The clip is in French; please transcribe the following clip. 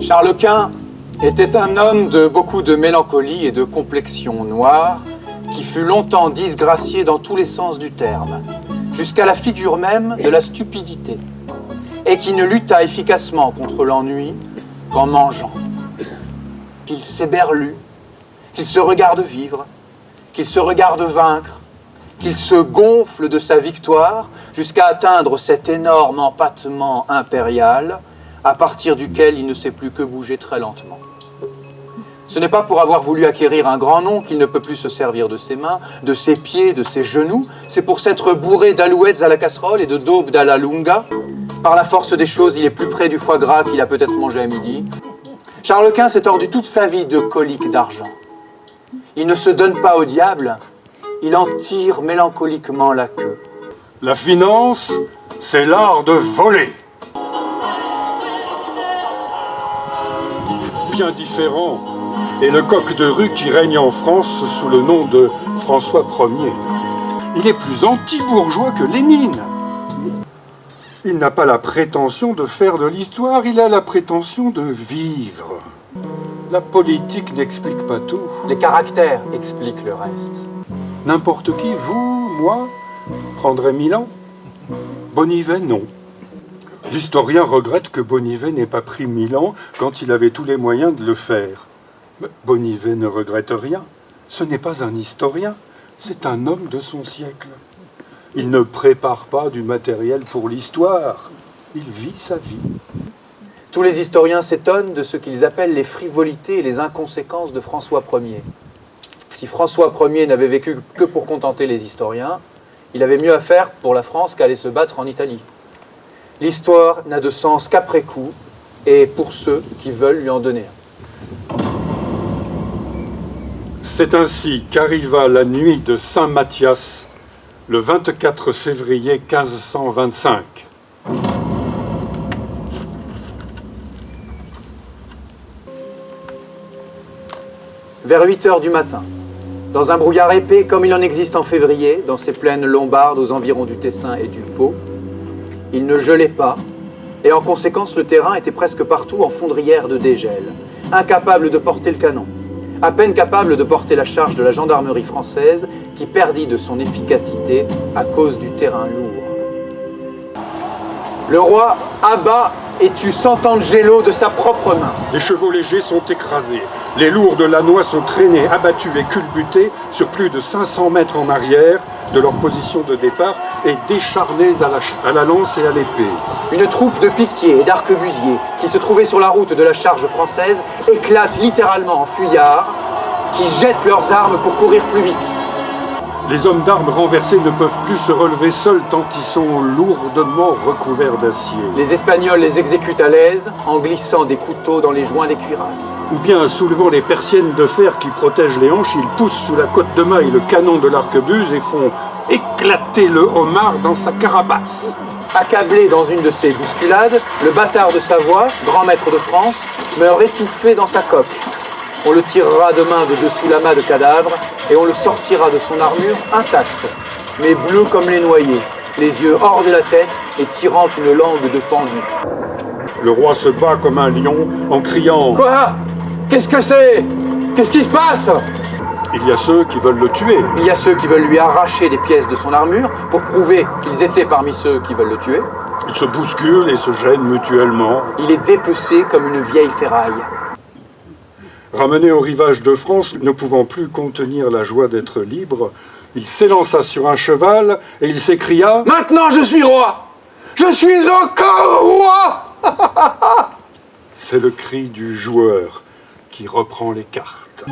Charles Quint était un homme de beaucoup de mélancolie et de complexion noire qui fut longtemps disgracié dans tous les sens du terme, jusqu'à la figure même de la stupidité, et qui ne lutta efficacement contre l'ennui qu'en mangeant. Qu'il s'éberlue, qu'il se regarde vivre, qu'il se regarde vaincre, qu'il se gonfle de sa victoire jusqu'à atteindre cet énorme empattement impérial à partir duquel il ne sait plus que bouger très lentement. Ce n'est pas pour avoir voulu acquérir un grand nom qu'il ne peut plus se servir de ses mains, de ses pieds, de ses genoux. C'est pour s'être bourré d'alouettes à la casserole et de daubes à la lunga. Par la force des choses, il est plus près du foie gras qu'il a peut-être mangé à midi. Charles Quint s'est tordu toute sa vie de coliques d'argent. Il ne se donne pas au diable, il en tire mélancoliquement la queue. La finance, c'est l'art de voler. Bien différent est le coq de rue qui règne en France sous le nom de François Ier. Il est plus anti-bourgeois que Lénine. Il n'a pas la prétention de faire de l'histoire, il a la prétention de vivre. La politique n'explique pas tout. Les caractères expliquent le reste. N'importe qui, vous, moi, prendrait 1000 ans. Bonnivet, non. L'historien regrette que Bonnivet n'ait pas pris 1000 ans quand il avait tous les moyens de le faire. Mais Bonnivet ne regrette rien. Ce n'est pas un historien, c'est un homme de son siècle. Il ne prépare pas du matériel pour l'histoire, il vit sa vie. Tous les historiens s'étonnent de ce qu'ils appellent les frivolités et les inconséquences de François Ier. Si François Ier n'avait vécu que pour contenter les historiens, il avait mieux à faire pour la France qu'aller se battre en Italie. L'histoire n'a de sens qu'après coup, et pour ceux qui veulent lui en donner un. C'est ainsi qu'arriva la nuit de Saint-Mathias, le 24 février 1525. Vers 8 heures du matin, dans un brouillard épais comme il en existe en février, dans ces plaines lombardes aux environs du Tessin et du Pô, il ne gelait pas, et en conséquence le terrain était presque partout en fondrière de dégel, incapable de porter le canon, à peine capable de porter la charge de la gendarmerie française qui perdit de son efficacité à cause du terrain lourd. Le roi abat et tue 100 ans de gélo de sa propre main. Les chevaux légers sont écrasés, les lourds de Lannoy sont traînés, abattus et culbutés sur plus de 500 mètres en arrière de leur position de départ et décharnés à la lance et à l'épée. Une troupe de piquiers et d'arquebusiers qui se trouvait sur la route de la charge française éclate littéralement en fuyards qui jettent leurs armes pour courir plus vite. Les hommes d'armes renversés ne peuvent plus se relever seuls tant ils sont lourdement recouverts d'acier. Les Espagnols les exécutent à l'aise en glissant des couteaux dans les joints des cuirasses. Ou bien soulevant les persiennes de fer qui protègent les hanches, ils poussent sous la côte de maille le canon de l'arquebuse et font éclater le homard dans sa carapace. Accablé dans une de ces bousculades, le bâtard de Savoie, grand maître de France, meurt étouffé dans sa coque. On le tirera demain de dessous l'amas de cadavres et on le sortira de son armure intacte, mais bleu comme les noyés, les yeux hors de la tête et tirant une langue de pendu. Le roi se bat comme un lion en criant « Quoi? Qu'est-ce que c'est? Qu'est-ce qui se passe ?» Il y a ceux qui veulent le tuer. Il y a ceux qui veulent lui arracher des pièces de son armure pour prouver qu'ils étaient parmi ceux qui veulent le tuer. Ils se bousculent et se gênent mutuellement. Il est dépecé comme une vieille ferraille. Ramené au rivage de France, ne pouvant plus contenir la joie d'être libre, il s'élança sur un cheval et il s'écria « Maintenant je suis roi! Je suis encore roi !» C'est le cri du joueur qui reprend les cartes.